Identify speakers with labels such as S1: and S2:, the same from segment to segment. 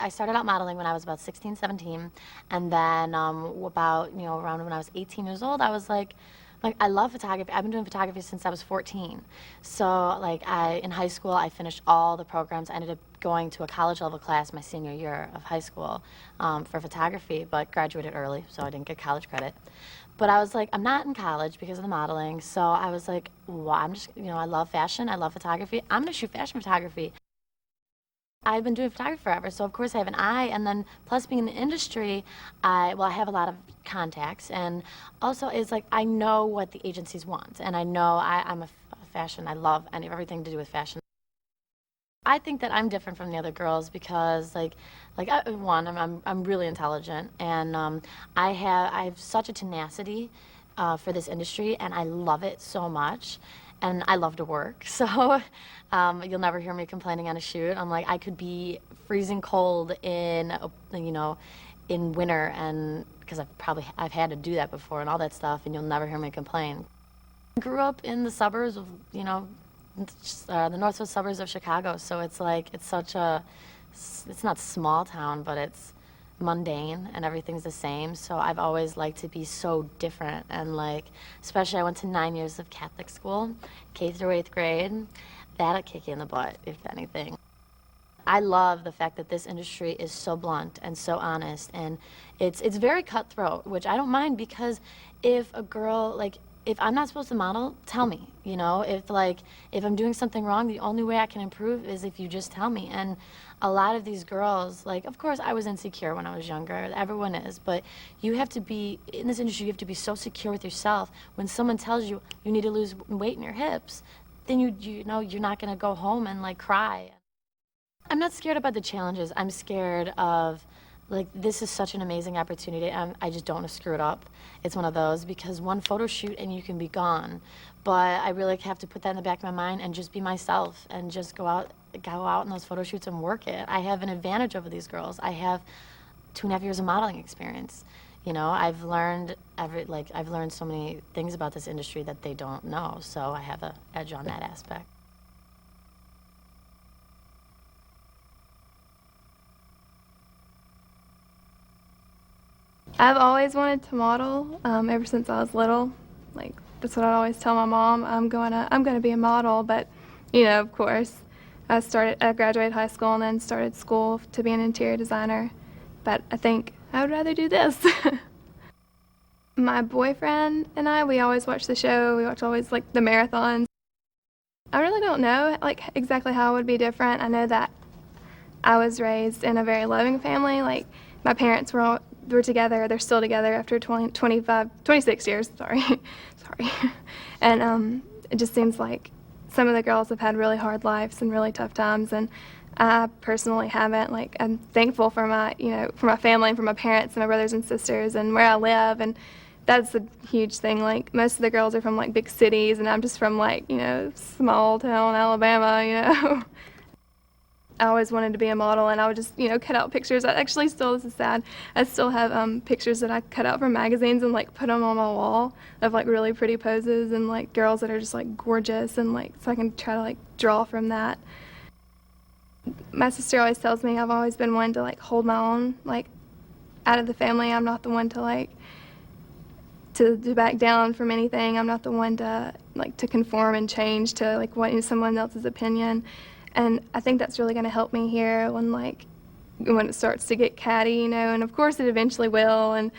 S1: I started out modeling when I was about 16, 17, and then about, around when I was 18 years old, I was like I love photography. I've been doing photography since I was 14. So like in high school, I finished all the programs. I ended up going to a college level class my senior year of high school for photography, but graduated early, so I didn't get college credit. But I was like, I'm not in college because of the modeling. So I was like, well, I'm just, I love fashion. I love photography. I'm going to shoot fashion photography. I've been doing photography forever, so of course I have an eye, and then plus being in the industry, I have a lot of contacts, and also it's like I know what the agencies want, and I know I'm a fashion, I love everything to do with fashion. I think that I'm different from the other girls because one, I'm really intelligent, and I have such a tenacity for this industry, and I love it so much, and I love to work. So you'll never hear me complaining on a shoot. I'm like I could be freezing cold in winter, and because I've had to do that before and all that stuff, and you'll never hear me complain. I grew up in the suburbs of the northwest suburbs of Chicago, so it's like it's not small town, but it's mundane and everything's the same. So I've always liked to be so different, and especially I went to 9 years of Catholic school, K through 8th grade. That'll kick you in the butt, if anything. I love the fact that this industry is so blunt and so honest, and it's very cutthroat, which I don't mind because if a girl if I'm not supposed to model, tell me. If I'm doing something wrong, the only way I can improve is if you just tell me. And a lot of these girls, of course I was insecure when I was younger. Everyone is, but you have to be in this industry. You have to be so secure with yourself. When someone tells you you need to lose weight in your hips, then you know you're not going to go home and cry. I'm not scared about the challenges. I'm scared of, this is such an amazing opportunity. I just don't want to screw it up. It's one of those because one photo shoot and you can be gone. But I really have to put that in the back of my mind and just be myself and just go out in those photo shoots and work it. I have an advantage over these girls. I have 2.5 years of modeling experience. I've learned I've learned so many things about this industry that they don't know. So I have an edge on that aspect.
S2: I've always wanted to model ever since I was little. That's what I always tell my mom. I'm gonna be a model, but of course, I graduated high school and then started school to be an interior designer. But I think I would rather do this. My boyfriend and we always watch the show. We watch always the marathons. I really don't know exactly how it would be different. I know that I was raised in a very loving family. My parents were together. They're still together after 26 years. Sorry. And it just seems like some of the girls have had really hard lives and really tough times, and I personally haven't. I'm thankful for for my family and for my parents and my brothers and sisters and where I live, and that's a huge thing. Most of the girls are from big cities, and I'm just from small town Alabama. I always wanted to be a model, and I would just, cut out pictures. I actually still, this is sad, I still have pictures that I cut out from magazines and put them on my wall of really pretty poses and girls that are just gorgeous, and so I can try to draw from that. My sister always tells me I've always been one to hold my own. Out of the family, I'm not the one to to back down from anything. I'm not the one to to conform and change to wanting someone else's opinion. And I think that's really going to help me here when it starts to get catty, and of course it eventually will. And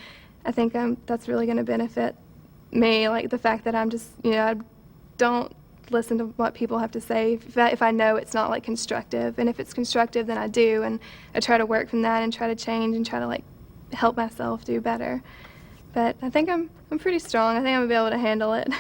S2: I think that's really going to benefit me, the fact that I'm just, I don't listen to what people have to say if I know it's not constructive. And if it's constructive, then I do, and I try to work from that and try to change and try to help myself do better. But I think I'm pretty strong. I think I'm going to be able to handle it.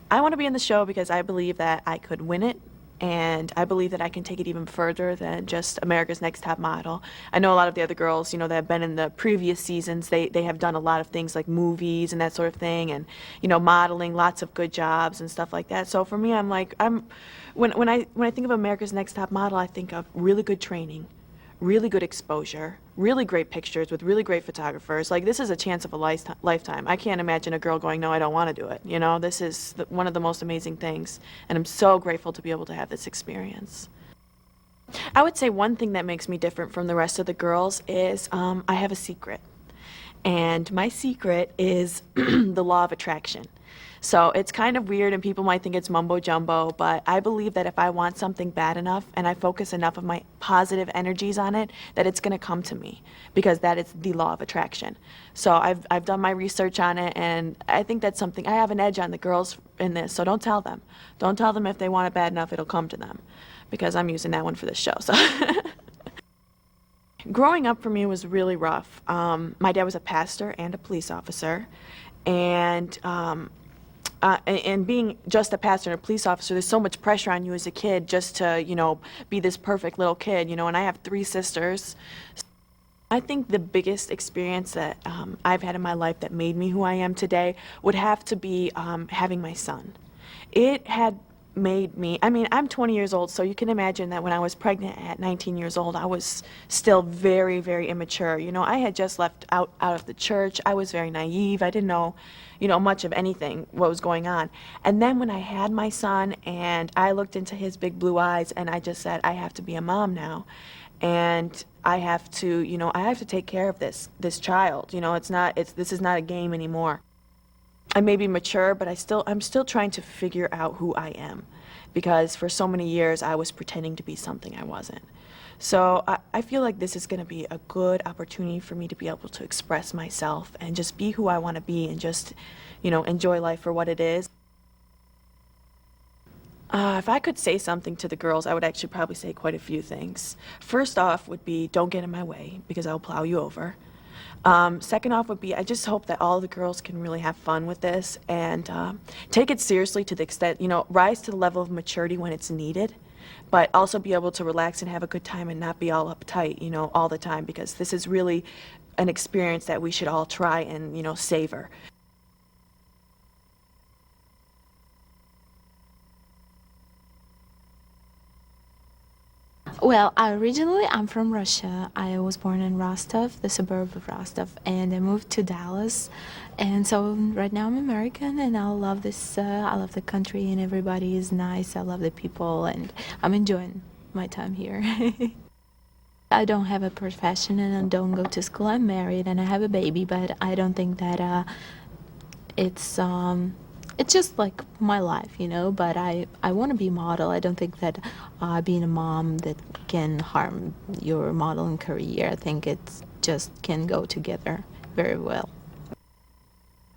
S3: I want to be in the show because I believe that I could win it, and I believe that I can take it even further than just America's Next Top Model. I know a lot of the other girls, that have been in the previous seasons, they have done a lot of things like movies and that sort of thing, and, modeling, lots of good jobs and stuff like that. So for me, when I think of America's Next Top Model, I think of really good training, really good exposure, really great pictures with really great photographers. Like, this is a chance of a lifetime. I can't imagine a girl going, no, I don't want to do it. You know, this is one of the most amazing things, and I'm so grateful to be able to have this experience. I would say one thing that makes me different from the rest of the girls is I have a secret. And my secret is the law of attraction. So it's kind of weird and people might think it's mumbo jumbo, but I believe that if I want something bad enough and I focus enough of my positive energies on it, that it's going to come to me, because that is the law of attraction. So I've done my research on it, and I think that's something, I have an edge on the girls in this, so don't tell them. Don't tell them if they want it bad enough, it'll come to them, because I'm using that one for this show. So. Growing up for me was really rough. My dad was a pastor and a police officer, and being just a pastor and a police officer, there's so much pressure on you as a kid just to, you know, be this perfect little kid, you know, and I have 3 sisters. I think the biggest experience that I've had in my life that made me who I am today would have to be having my son. It had made me, I mean, I'm 20 years old, so you can imagine that when I was pregnant at 19 years old, I was still very, very immature. You know, I had just left out of the church. I was very naive. I didn't know, you know, much of anything, what was going on. And then when I had my son and I looked into his big blue eyes and I just said, I have to be a mom now. And I have to, you know, I have to take care of this child. You know, this is not a game anymore. I may be mature, but I'm still trying to figure out who I am, because for so many years I was pretending to be something I wasn't. So I feel like this is going to be a good opportunity for me to be able to express myself and just be who I want to be and just, you know, enjoy life for what it is. If I could say something to the girls, I would actually probably say quite a few things. First off would be, don't get in my way, because I'll plow you over. Second off would be, I just hope that all the girls can really have fun with this and take it seriously to the extent, you know, rise to the level of maturity when it's needed, but also be able to relax and have a good time and not be all uptight, you know, all the time, because this is really an experience that we should all try and, you know, savor.
S4: Well, originally I'm from Russia. I was born in Rostov, the suburb of Rostov, and I moved to Dallas. And so right now I'm American, and I love this. I love the country, and everybody is nice. I love the people, and I'm enjoying my time here. I don't have a profession, and I don't go to school. I'm married, and I have a baby, but I don't think that it's just like my life, you know, but I want to be a model. I don't think that being a mom that can harm your modeling career. I think it's just can go together very well.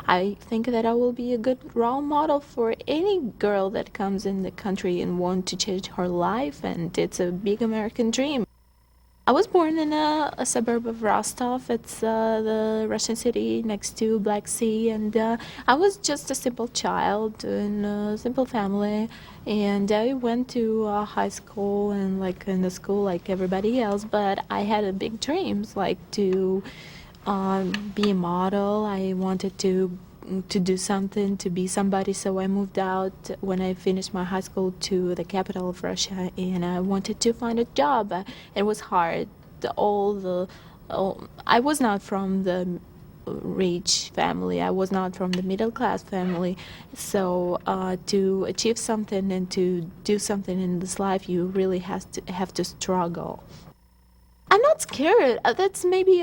S4: I think that I will be a good role model for any girl that comes in the country and want to change her life, and it's a big American dream. I was born in a suburb of Rostov. It's the Russian city next to Black Sea, and I was just a simple child in a simple family, and I went to high school and like in the school like everybody else, but I had big dreams, like to be a model. I wanted to do something, to be somebody, so I moved out when I finished my high school to the capital of Russia, and I wanted to find a job. It was hard. I was not from the rich family. I was not from the middle class family. So to achieve something and to do something in this life, you really have to struggle. I'm not scared. That's maybe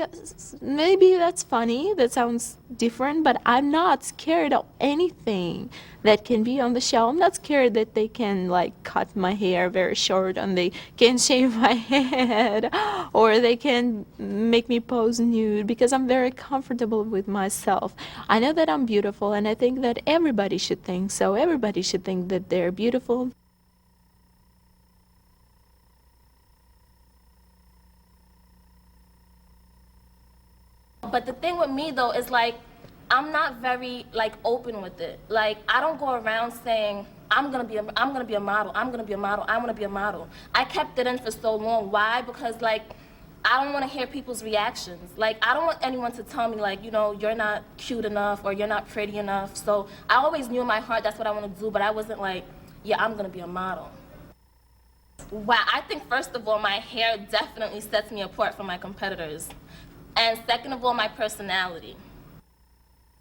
S4: that's funny. That sounds different, but I'm not scared of anything that can be on the show. I'm not scared that they can like cut my hair very short and they can shave my head or they can make me pose nude, because I'm very comfortable with myself. I know that I'm beautiful, and I think that everybody should think so. Everybody should think that they're beautiful.
S5: But the thing with me though is like, I'm not very like open with it. Like, I don't go around saying I'm gonna be a model, I'm gonna be a model, I wanna be a model. I kept it in for so long. Why? Because like, I don't want to hear people's reactions. Like, I don't want anyone to tell me like, you know, you're not cute enough or you're not pretty enough. So I always knew in my heart that's what I want to do, but I wasn't like, yeah, I'm gonna be a model. Wow, I think first of all, my hair definitely sets me apart from my competitors. And second of all, my personality.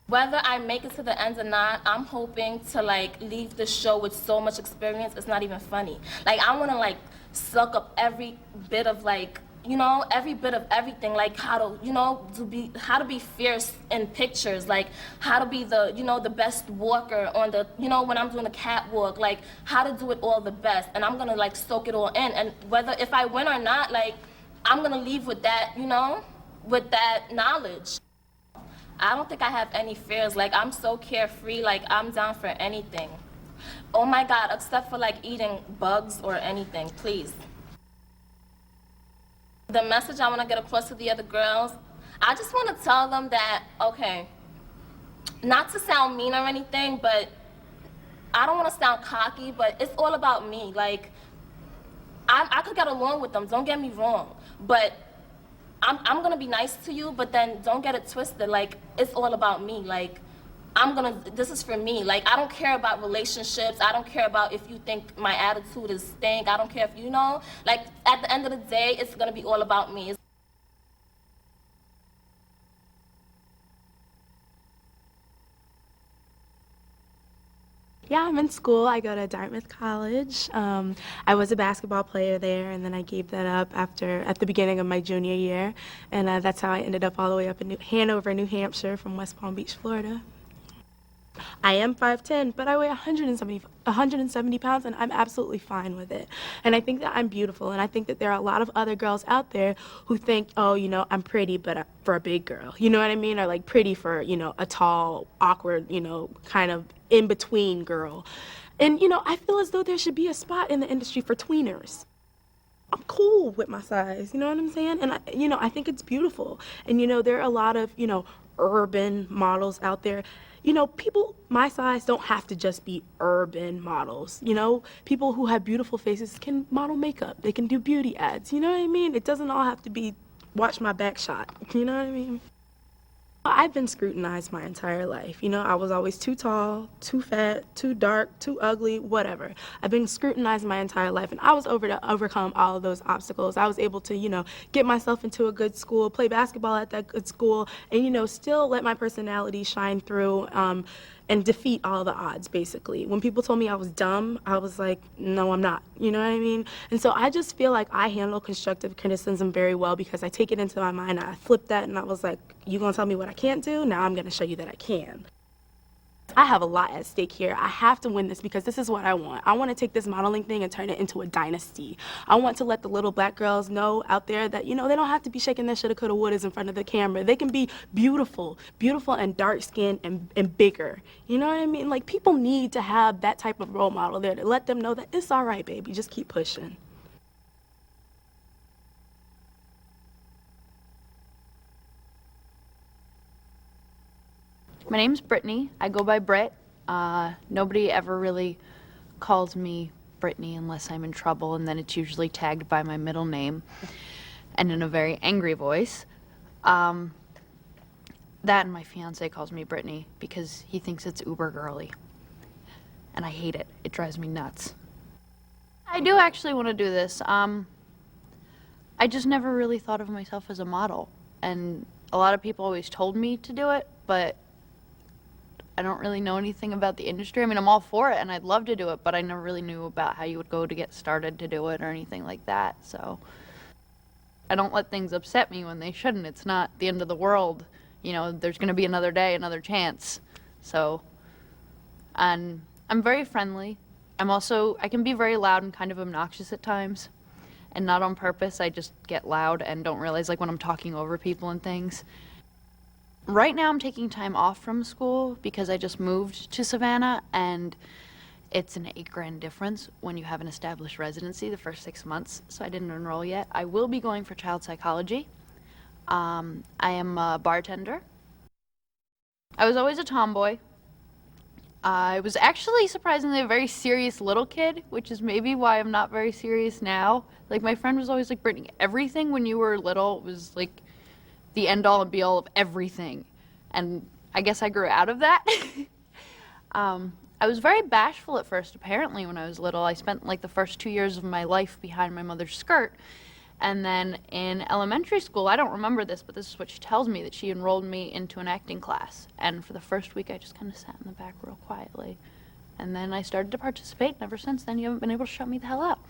S5: Whether I make it to the end or not, I'm hoping to like leave the show with so much experience, it's not even funny. Like I wanna like suck up every bit of like, you know, every bit of everything, like how to, you know, how to be fierce in pictures, like how to be the, you know, the best walker on the, you know, when I'm doing the catwalk, like how to do it all the best. And I'm gonna like soak it all in. And whether if I win or not, like I'm gonna leave with that, you know, with that knowledge. I don't think I have any fears. Like, I'm so carefree. Like, I'm down for anything. Oh my God, except for like eating bugs or anything, please. The message I want to get across to the other girls, I just want to tell them that, okay, not to sound mean or anything, but I don't want to sound cocky, but it's all about me. Like, I could get along with them, don't get me wrong, but I'm gonna be nice to you, but then don't get it twisted. Like, it's all about me. Like, this is for me. Like, I don't care about relationships. I don't care about if you think my attitude is stink. I don't care if you know. Like, at the end of the day, it's gonna be all about me.
S6: Yeah, I'm in school. I go to Dartmouth College. I was a basketball player there, and then I gave that up at the beginning of my junior year, and that's how I ended up all the way up in Hanover, New Hampshire, from West Palm Beach, Florida. I am 5'10", but I weigh 170 pounds, and I'm absolutely fine with it. And I think that I'm beautiful, and I think that there are a lot of other girls out there who think, oh, you know, I'm pretty, but for a big girl. You know what I mean? Or like pretty for, you know, a tall, awkward, you know, kind of in-between girl. And, you know, I feel as though there should be a spot in the industry for tweeners. I'm cool with my size, you know what I'm saying? And, you know, I think it's beautiful. And, you know, there are a lot of, you know, urban models out there. You know, people my size don't have to just be urban models. You know, people who have beautiful faces can model makeup. They can do beauty ads. You know what I mean? It doesn't all have to be watch my back shot. You know what I mean? I've been scrutinized my entire life. You know, I was always too tall, too fat, too dark, too ugly, whatever. I've been scrutinized my entire life, and I was able to overcome all of those obstacles. I was able to, you know, get myself into a good school, play basketball at that good school, and, you know, still let my personality shine through and defeat all the odds, basically. When people told me I was dumb, I was like, no, I'm not. You know what I mean? And so I just feel like I handle constructive criticism very well because I take it into my mind, I flip that, and I was like, you gonna tell me what I can't do? Now I'm gonna show you that I can. I have a lot at stake here. I have to win this because this is what I want. I want to take this modeling thing and turn it into a dynasty. I want to let the little black girls know out there that, you know, they don't have to be shaking their shoulda, coulda, wouldas in front of the camera. They can be beautiful, beautiful and dark-skinned and bigger. You know what I mean? Like, people need to have that type of role model there to let them know that it's all right, baby. Just keep pushing.
S7: My name's Brittany. I go by Britt. Nobody ever really calls me Brittany unless I'm in trouble, and then it's usually tagged by my middle name and in a very angry voice. That and my fiance calls me Brittany because he thinks it's uber girly. And I hate it. It drives me nuts. I do actually want to do this. I just never really thought of myself as a model. And a lot of people always told me to do it, but I don't really know anything about the industry. I mean, I'm all for it and I'd love to do it, but I never really knew about how you would go to get started to do it or anything like that. So I don't let things upset me when they shouldn't. It's not the end of the world. You know, there's going to be another day, another chance. So, and I'm very friendly. I can be very loud and kind of obnoxious at times. And not on purpose. I just get loud and don't realize, like, when I'm talking over people and things. Right now I'm taking time off from school because I just moved to Savannah, and it's an $8,000 difference when you have an established residency the first 6 months, so I didn't enroll yet. I will be going for child psychology. I am a bartender. I was always a tomboy. I was actually surprisingly a very serious little kid, which is maybe why I'm not very serious now. Like, my friend was always like, Brittany, everything when you were little was like the end-all and be-all of everything. And I guess I grew out of that. I was very bashful at first, apparently, when I was little. I spent like the first 2 years of my life behind my mother's skirt. And then in elementary school, I don't remember this, but this is what she tells me, that she enrolled me into an acting class. And for the first week, I just kind of sat in the back real quietly. And then I started to participate, and ever since then, you haven't been able to shut me the hell up.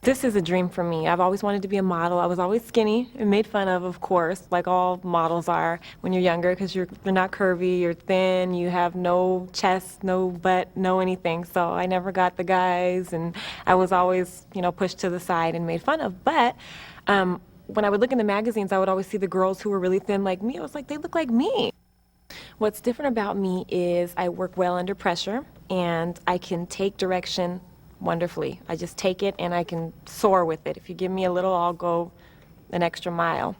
S8: This is a dream for me. I've always wanted to be a model. I was always skinny and made fun of course, like all models are when you're younger, because you're not curvy, you're thin, you have no chest, no butt, no anything. So I never got the guys, and I was always, pushed to the side and made fun of. But when I would look in the magazines, I would always see the girls who were really thin like me. I was like, they look like me. What's different about me is I work well under pressure, and I can take direction wonderfully. I just take it and I can soar with it. If you give me a little, I'll go an extra mile.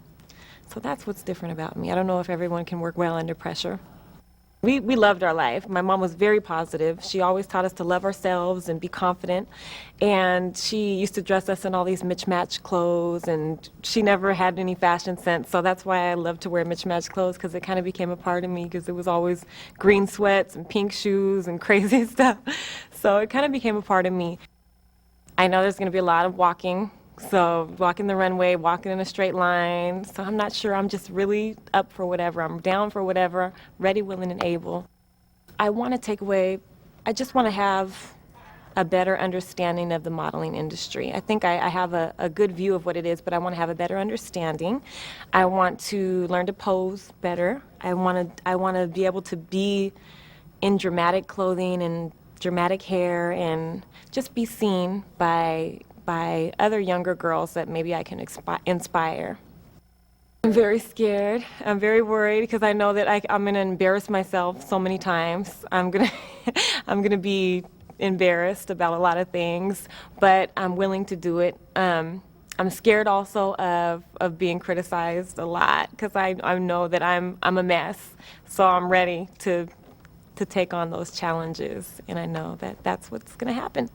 S8: So that's what's different about me. I don't know if everyone can work well under pressure. We loved our life. My mom was very positive. She always taught us to love ourselves and be confident. And she used to dress us in all these mismatched clothes, and she never had any fashion sense. So that's why I love to wear mismatched clothes, because it kind of became a part of me, because it was always green sweats and pink shoes and crazy stuff. So it kind of became a part of me. I know there's going to be a lot of walking. So walking the runway, walking in a straight line. So I'm not sure. I'm just really up for whatever. I'm down for whatever, ready, willing, and able. I want to take away, I just want to have a better understanding of the modeling industry. I think I have a good view of what it is, but I want to have a better understanding. I want to learn to pose better. I want to be able to be in dramatic clothing and dramatic hair and just be seen by other younger girls that maybe I can inspire. I'm very scared. I'm very worried, because I know that I'm going to embarrass myself so many times. I'm going to be embarrassed about a lot of things, but I'm willing to do it. I'm scared also of being criticized a lot, because I know that I'm a mess. So I'm ready to take on those challenges, and I know that that's what's going to happen.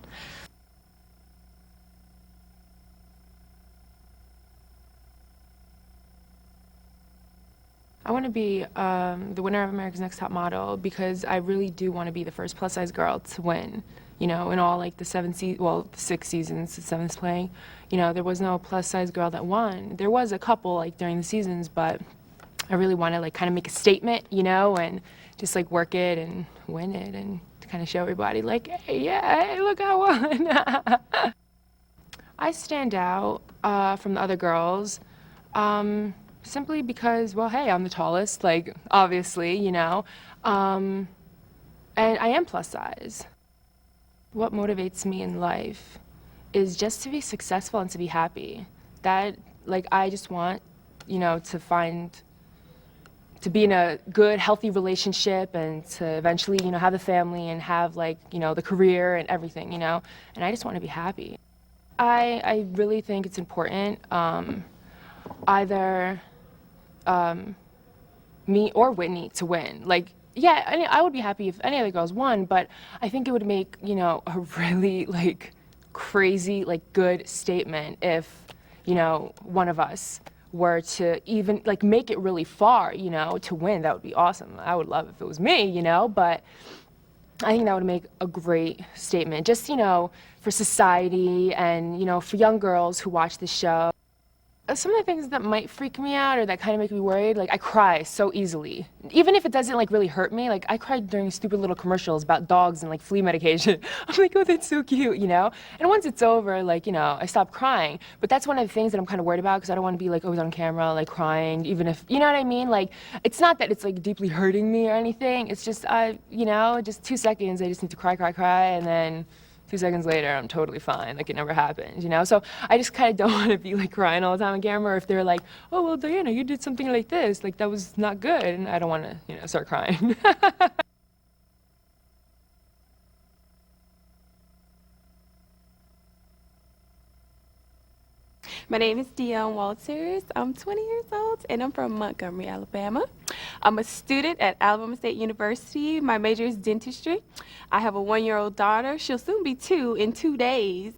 S9: I want to be the winner of America's Next Top Model, because I really do want to be the first plus-size girl to win. In all like the 6 seasons the 7th's playing, there was no plus-size girl that won. There was a couple like during the seasons, but I really want to like kind of make a statement, and just like work it and win it, and to kind of show everybody like, hey, look, I won. I stand out from the other girls. Simply because, well, hey, I'm the tallest, like, obviously, and I am plus size. What motivates me in life is just to be successful and to be happy. That, like, I just want, to be in a good, healthy relationship, and to eventually, have a family and have, like, the career and everything, and I just want to be happy. I really think it's important, either me or Whitney to win. Like, yeah, I would be happy if any other girls won, but I think it would make, a really, like, crazy, like, good statement if, one of us were to even, like, make it really far, to win. That would be awesome. I would love if it was me, but I think that would make a great statement, just, for society and, for young girls who watch the show. Some of the things that might freak me out or that kind of make me worried, like I cry so easily. Even if it doesn't like really hurt me, like I cried during stupid little commercials about dogs and like flea medication. I'm like, oh, that's so cute, And once it's over, like, I stop crying. But that's one of the things that I'm kind of worried about, because I don't want to be like always on camera, like crying, even if, you know what I mean? Like, it's not that it's like deeply hurting me or anything. It's just, just 2 seconds, I just need to cry, and then 2 seconds later, I'm totally fine, like it never happened, So I just kind of don't want to be like crying all the time on camera, or if they're like, oh, well, Diana, you did something like this, like that was not good, and I don't want to, start crying.
S10: My name is Dion Walters. I'm 20 years old, and I'm from Montgomery, Alabama. I'm a student at Alabama State University. My major is dentistry. I have a 1-year-old daughter. She'll soon be 2 in 2 days.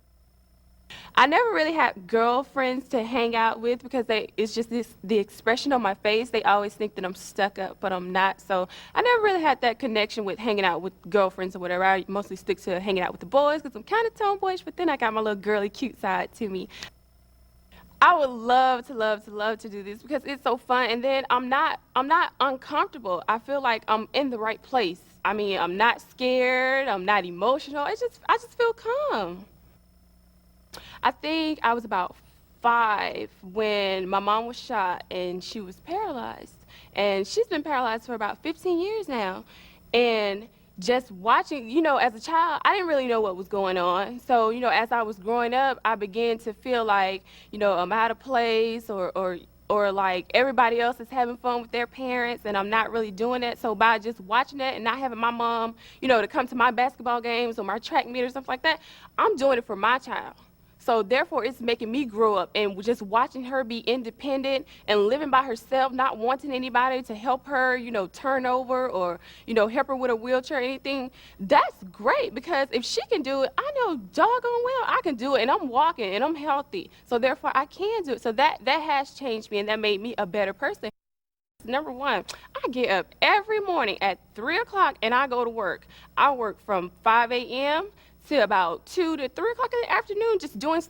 S10: I never really had girlfriends to hang out with because it's just the expression on my face. They always think that I'm stuck up, but I'm not. So I never really had that connection with hanging out with girlfriends or whatever. I mostly stick to hanging out with the boys because I'm kind of tomboyish, but then I got my little girly cute side to me. I would love to do this because it's so fun, and then I'm not uncomfortable. I feel like I'm in the right place. I mean, I'm not scared, I'm not emotional. I just feel calm. I think I was about 5 when my mom was shot and she was paralyzed. And she's been paralyzed for about 15 years now. And just watching, you know, as a child, I didn't really know what was going on. So, you know, as I was growing up, I began to feel like, you know, I'm out of place or like everybody else is having fun with their parents and I'm not really doing that. So by just watching that and not having my mom, you know, to come to my basketball games or my track meet or something like that, I'm doing it for my child. So therefore, it's making me grow up, and just watching her be independent and living by herself, not wanting anybody to help her, you know, turn over or, you know, help her with a wheelchair or anything. That's great, because if she can do it, I know doggone well I can do it, and I'm walking and I'm healthy. So therefore, I can do it. So that has changed me, and that made me a better person. Number one, I get up every morning at 3 o'clock and I go to work. I work from 5 a.m. to about 2 to 3 o'clock in the afternoon, just doing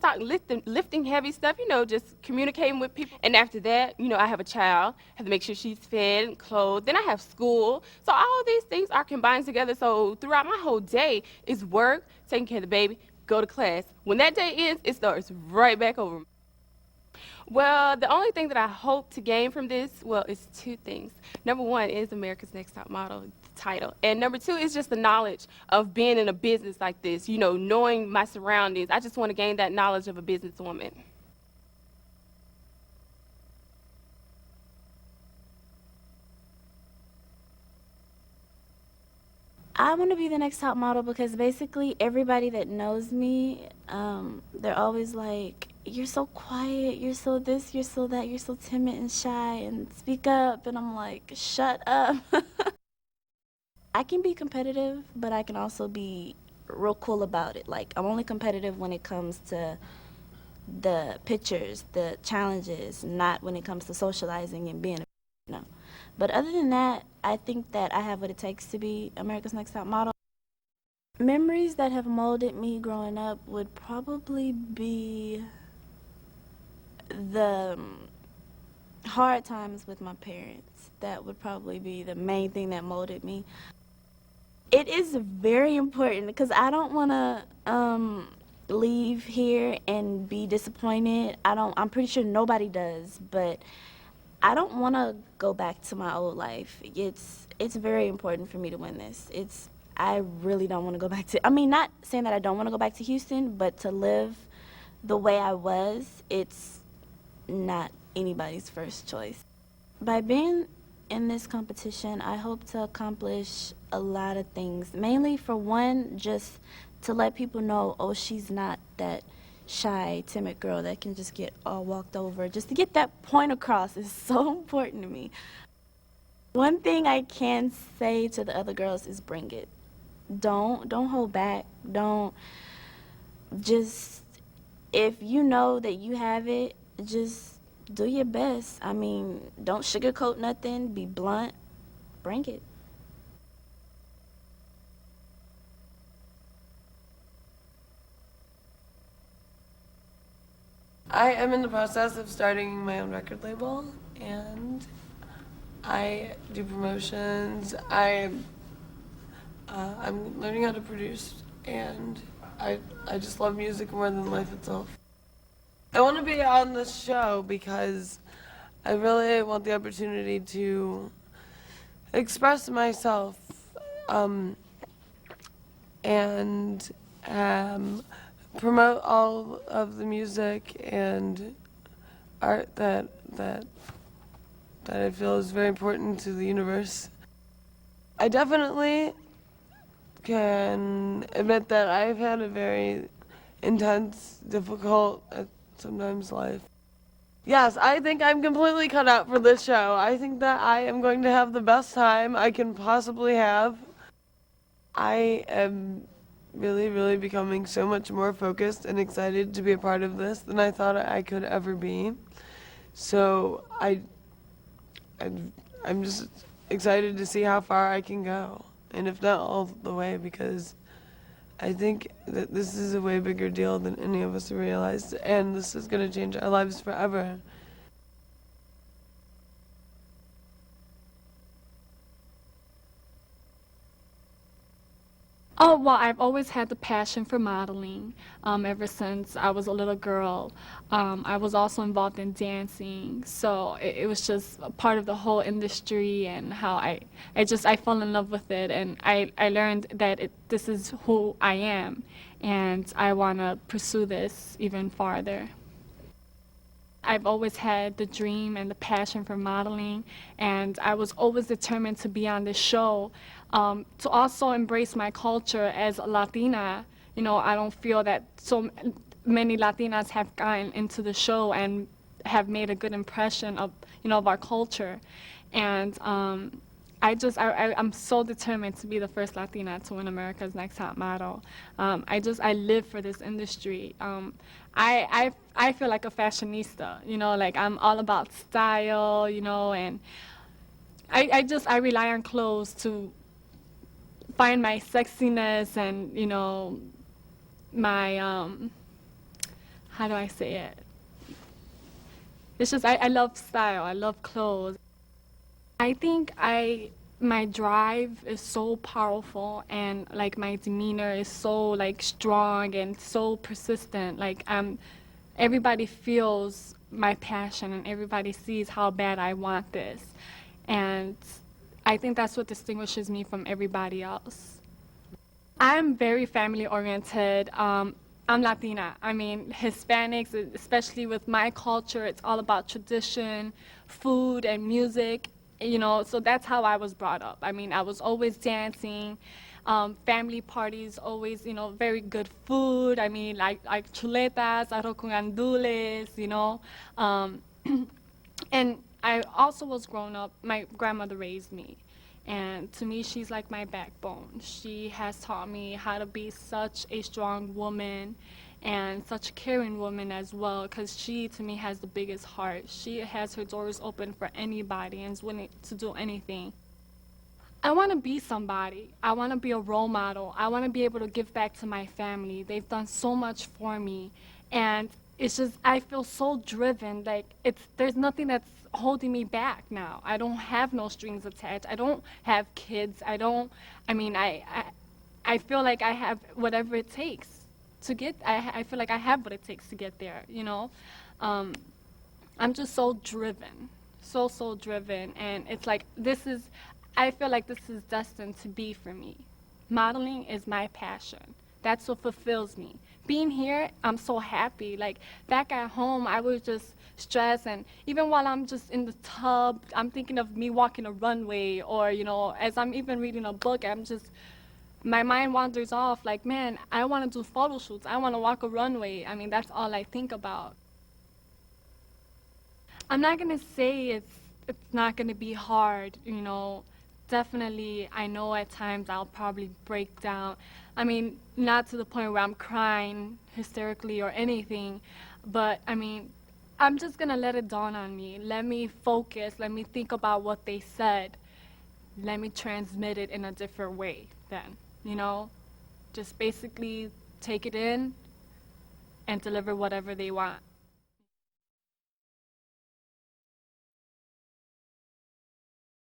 S10: lifting heavy stuff, you know, just communicating with people. And after that, you know, I have a child, have to make sure she's fed and clothed. Then I have school. So all of these things are combined together. So throughout my whole day is work, taking care of the baby, go to class. When that day ends, it starts right back over. Well, the only thing that I hope to gain from this, well, it's 2 things. Number 1 is America's Next Top Model title. And number 2 is just the knowledge of being in a business like this, you know, knowing my surroundings. I just want to gain that knowledge of a businesswoman.
S11: I want to be the next top model because basically everybody that knows me, they're always like, you're so quiet, you're so this, you're so that, you're so timid and shy and speak up. And I'm like, shut up. I can be competitive, but I can also be real cool about it. Like, I'm only competitive when it comes to the pictures, the challenges, not when it comes to socializing and being a no. But other than that, I think that I have what it takes to be America's Next Top Model. Memories that have molded me growing up would probably be the hard times with my parents. That would probably be the main thing that molded me. It is very important because I don't want to leave here and be disappointed. I'm pretty sure nobody does, but I don't want to go back to my old life. It's very important for me to win this. I really don't want to go back to, I mean, not saying that I don't want to go back to Houston, but to live the way I was, it's not anybody's first choice. By being in this competition, I hope to accomplish a lot of things. Mainly, for one, just to let people know, oh, she's not that shy, timid girl that can just get all walked over. Just to get that point across is so important to me. One thing I can say to the other girls is bring it. Don't hold back. If you know that you have it, just do your best. I mean, don't sugarcoat nothing, be blunt, bring it.
S12: I am in the process of starting my own record label, and I do promotions. I'm learning how to produce, and I just love music more than life itself. I want to be on this show because I really want the opportunity to express myself and promote all of the music and art that I feel is very important to the universe. I definitely can admit that I've had a very intense, difficult, sometimes life. Yes, I think I'm completely cut out for this show. I think that I am going to have the best time I can possibly have. I am really, really becoming so much more focused and excited to be a part of this than I thought I could ever be. So I'm just excited to see how far I can go, and if not all the way, because I think that this is a way bigger deal than any of us realized, and this is going to change our lives forever.
S13: Oh, well, I've always had the passion for modeling ever since I was a little girl. I was also involved in dancing, so it was just a part of the whole industry and how I fell in love with it, and I learned that this is who I am, and I want to pursue this even farther. I've always had the dream and the passion for modeling, and I was always determined to be on this show. To also embrace my culture as a Latina. You know, I don't feel that so many Latinas have gotten into the show and have made a good impression of, of our culture. And I'm so determined to be the first Latina to win America's Next Top Model. I live for this industry. I feel like a fashionista, like I'm all about style, and I rely on clothes to find my sexiness and, my, how do I say it? It's just, I love style, I love clothes. I think my drive is so powerful, and like my demeanor is so like strong and so persistent. Like everybody feels my passion and everybody sees how bad I want this. And I think that's what distinguishes me from everybody else. I'm very family oriented. I'm Latina. I mean, Hispanics, especially with my culture, it's all about tradition, food, and music. So that's how I was brought up. I mean, I was always dancing, family parties, always, very good food. I mean, like chuletas, arroz con gandules, and I also was grown up, my grandmother raised me. And to me, she's like my backbone. She has taught me how to be such a strong woman and such a caring woman as well, because she, to me, has the biggest heart. She has her doors open for anybody and is willing to do anything. I want to be somebody. I want to be a role model. I want to be able to give back to my family. They've done so much for me. And it's just, I feel so driven. Like, there's nothing that's holding me back now. I don't have no strings attached. I don't have kids. I feel like I have whatever it takes to get, I feel like I have what it takes to get there, I'm just so driven, so driven, and it's like, I feel like this is destined to be for me. Modeling is my passion. That's what fulfills me. Being here, I'm so happy. Like, back at home, I was just stressed, and even while I'm just in the tub, I'm thinking of me walking a runway, or, as I'm even reading a book, my mind wanders off, like, man, I want to do photo shoots. I want to walk a runway. I mean, that's all I think about. I'm not going to say it's not going to be hard, Definitely, I know at times I'll probably break down. I mean, not to the point where I'm crying hysterically or anything, but, I'm just going to let it dawn on me. Let me focus. Let me think about what they said. Let me transmit it in a different way then. Just basically take it in and deliver whatever they want.